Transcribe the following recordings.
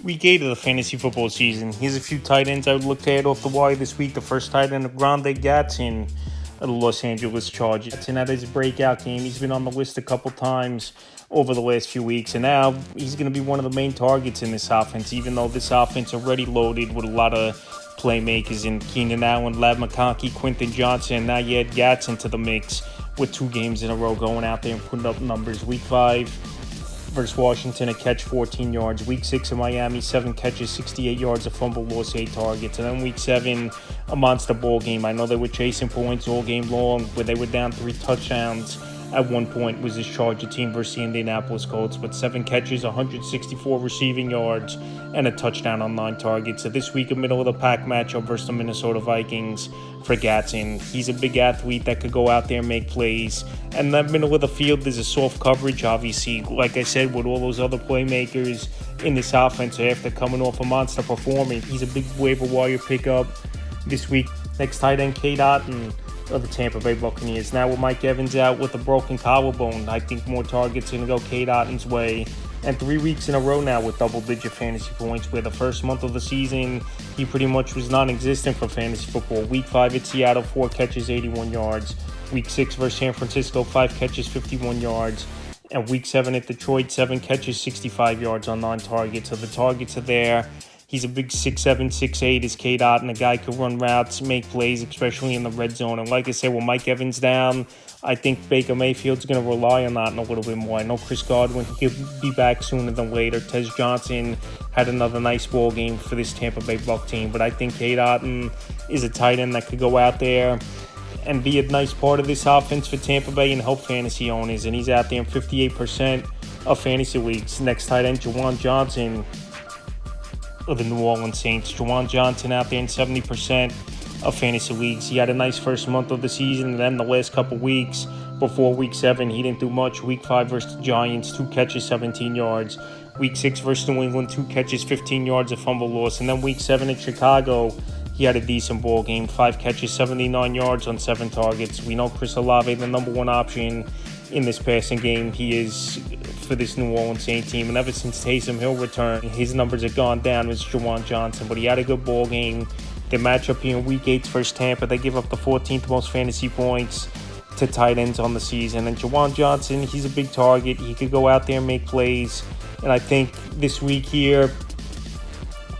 Week 8 of the fantasy football season. Here's a few tight ends I would look to add off the wire this week. The first tight end of Grande Gatson of the Los Angeles Chargers. Gatson had his breakout game. He's been on the list a couple times over the last few weeks, and now he's going to be one of the main targets in this offense, even though this offense already loaded with a lot of playmakers in Keenan Allen, Ladd McConkey, Quentin Johnson, and now you add Gatson to the mix with 2 games in a row going out there and putting up numbers. Week 5 versus Washington, a catch, 14 yards. Week 6 in Miami, 7 catches, 68 yards, a fumble, lost 8 targets. And then Week 7, a monster ball game. I know they were chasing points all game long, where they were down 3 touchdowns. At one point was this Charger team versus the Indianapolis Colts, with 7 catches, 164 receiving yards, and a touchdown on 9 targets. So this week, a middle-of-the-pack matchup versus the Minnesota Vikings for Gatson. He's a big athlete that could go out there and make plays. And that middle of the field, there's a soft coverage, obviously. Like I said, with all those other playmakers in this offense after coming off a monster performance, he's a big waiver wire pickup this week. Next tight end, K-Dot of the Tampa Bay Buccaneers. Now with Mike Evans out with a broken collarbone, I think more targets are going to go K-Dot's way. And 3 weeks in a row now with double-digit fantasy points, where the first month of the season, he pretty much was non-existent for fantasy football. Week 5 at Seattle, 4 catches, 81 yards. Week 6 versus San Francisco, 5 catches, 51 yards. And Week 7 at Detroit, 7 catches, 65 yards on 9 targets. So the targets are there. He's a big 6'7", 6'8", is K-Dot, and a guy could run routes, make plays, especially in the red zone. And like I said, with Mike Evans down, I think Baker Mayfield's going to rely on that in a little bit more. I know Chris Godwin, he'll be back sooner than later. Tez Johnson had another nice ball game for this Tampa Bay Buck team. But I think K-Dot is a tight end that could go out there and be a nice part of this offense for Tampa Bay and help fantasy owners. And he's out there in 58% of fantasy leagues. Next tight end, Juwan Johnson of the New Orleans Saints. Juwan Johnson out there in 70% of fantasy leagues. He had a nice first month of the season, and then the last couple weeks before Week 7, he didn't do much. Week 5 versus the Giants, 2 catches, 17 yards. Week 6 versus New England, 2 catches, 15 yards, a fumble loss. And then Week 7 at Chicago, he had a decent ball game, 5 catches, 79 yards on 7 targets. We know Chris Olave, the number 1 option in this passing game. He is for this New Orleans Saints team, and ever since Taysom Hill returned, his numbers have gone down with Juwan Johnson, but he had a good ball game. The matchup here in Week 8 versus Tampa, they give up the 14th most fantasy points to tight ends on the season, and Juwan Johnson, he's a big target. He could go out there and make plays, and I think this week here,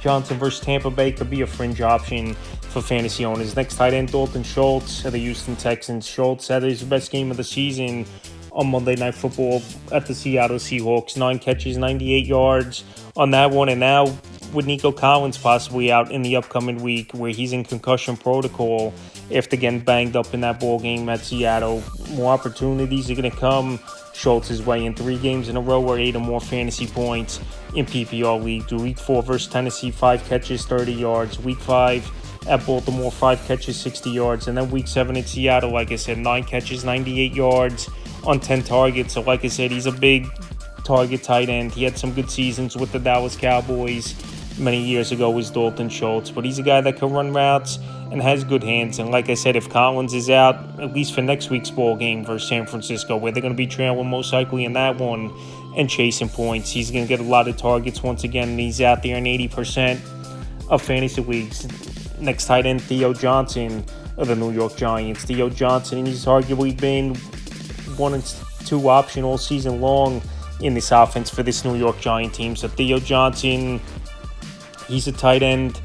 Johnson versus Tampa Bay could be a fringe option for fantasy owners. Next tight end, Dalton Schultz of the Houston Texans. Schultz had his best game of the season on Monday Night Football at the Seattle Seahawks. 9 catches, 98 yards on that one. And now with Nico Collins possibly out in the upcoming week, where he's in concussion protocol after getting banged up in that ball game at Seattle, more opportunities are going to come Schultz's way in 3 games in a row, or 8 or more fantasy points in PPR league. Week 4 versus Tennessee, 5 catches, 30 yards. Week 5 at Baltimore, 5 catches, 60 yards. And then Week 7 at Seattle, like I said, 9 catches, 98 yards on 10 targets. So like I said, he's a big target tight end. He had some good seasons with the Dallas Cowboys many years ago, was Dalton Schultz. But he's a guy that can run routes and has good hands. And like I said, if Collins is out, at least for next week's ball game versus San Francisco, where they're going to be trailing most likely in that one and chasing points, he's going to get a lot of targets once again, and he's out there in 80% of fantasy leagues. Next tight end, Theo Johnson of the New York Giants. Theo Johnson, he's arguably been 1 and 2 option all season long in this offense for this New York Giant team. So Theo Johnson, he's a tight end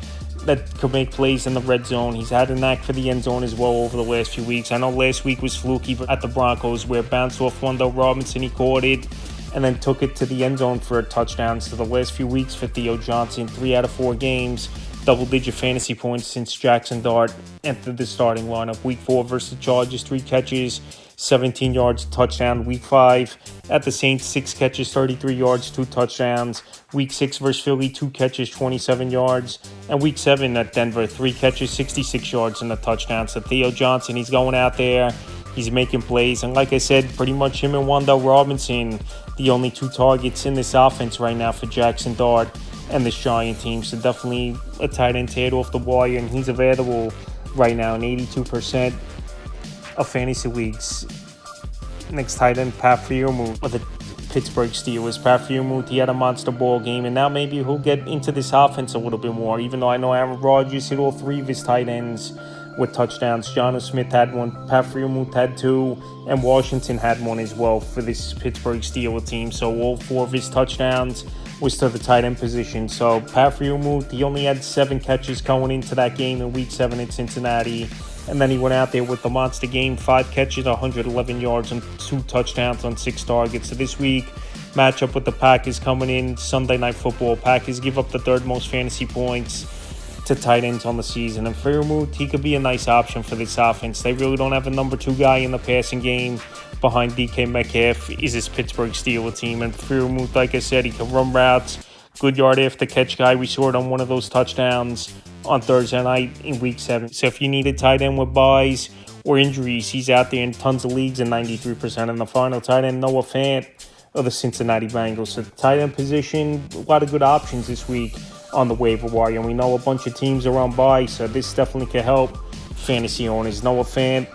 that could make plays in the red zone. He's had a knack for the end zone as well over the last few weeks. I know last week was fluky at the Broncos, where it bounced off Wendell Robinson, he caught it, and then took it to the end zone for a touchdown. So the last few weeks for Theo Johnson, 3 out of 4 games, double-digit fantasy points since Jackson Dart entered the starting lineup. Week 4 versus the Chargers, 3 catches, 17 yards, touchdown. Week 5 at the Saints, 6 catches, 33 yards, 2 touchdowns. Week 6 versus Philly, 2 catches, 27 yards. And Week 7 at Denver, 3 catches, 66 yards, and a touchdown. So Theo Johnson, he's going out there, he's making plays. And like I said, pretty much him and Wendell Robinson, the only 2 targets in this offense right now for Jackson Dart and this Giant team. So definitely a tight end to add off the wire, and he's available right now in 82% of fantasy leagues. Next tight end, Pat Freiermuth of the Pittsburgh Steelers. Pat Freiermuth, he had a monster ball game, and now maybe he'll get into this offense a little bit more, even though I know Aaron Rodgers hit all three of his tight ends with touchdowns. Jonnu Smith had one, Pat Freiermuth had two, and Washington had one as well for this Pittsburgh Steelers team. So all four of his touchdowns was to the tight end position. So Pat Freiermuth, he only had 7 catches going into that game in Week 7 in Cincinnati. And then he went out there with the monster game, 5 catches, 111 yards, and 2 touchdowns on 6 targets. So this week, matchup with the Packers coming in, Sunday Night Football. Packers give up the 3rd most fantasy points to tight ends on the season. And Freiermuth, he could be a nice option for this offense. They really don't have a number 2 guy in the passing game. Behind DK Metcalf is this Pittsburgh Steelers team. And Freiermuth, like I said, he can run routes, good yard after catch guy. We saw it on one of those touchdowns on Thursday night in Week 7. So if you need a tight end with buys or injuries, he's out there in tons of leagues and 93%. And the final tight end, Noah Fant of the Cincinnati Bengals. So the tight end position, a lot of good options this week on the waiver wire. And we know a bunch of teams are on bye, so this definitely can help fantasy owners. Noah Fant,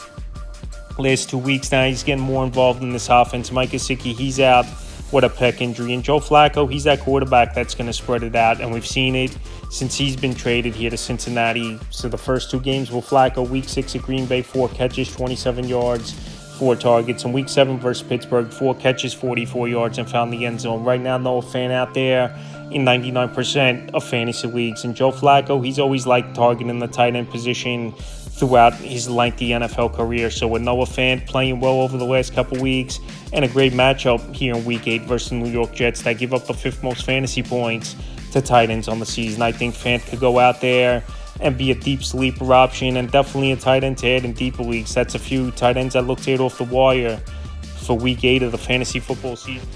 last 2 weeks now, he's getting more involved in this offense. Mike Gesicki, he's out with a pec injury. And Joe Flacco, he's that quarterback that's going to spread it out. And we've seen it since he's been traded here to Cincinnati. So the first 2 games with Flacco, Week 6 at Green Bay, 4 catches, 27 yards, 4 targets. And Week 7 versus Pittsburgh, 4 catches, 44 yards, and found the end zone. Right now, Noah Fant out there in 99% of fantasy leagues. And Joe Flacco, he's always liked targeting the tight end position throughout his lengthy NFL career. So with Noah Fant playing well over the last couple weeks and a great matchup here in Week 8 versus the New York Jets that give up the 5th most fantasy points to tight ends on the season, I think Fant could go out there and be a deep sleeper option and definitely a tight end to add in deeper leagues. That's a few tight ends I looked at off the wire for Week 8 of the fantasy football season.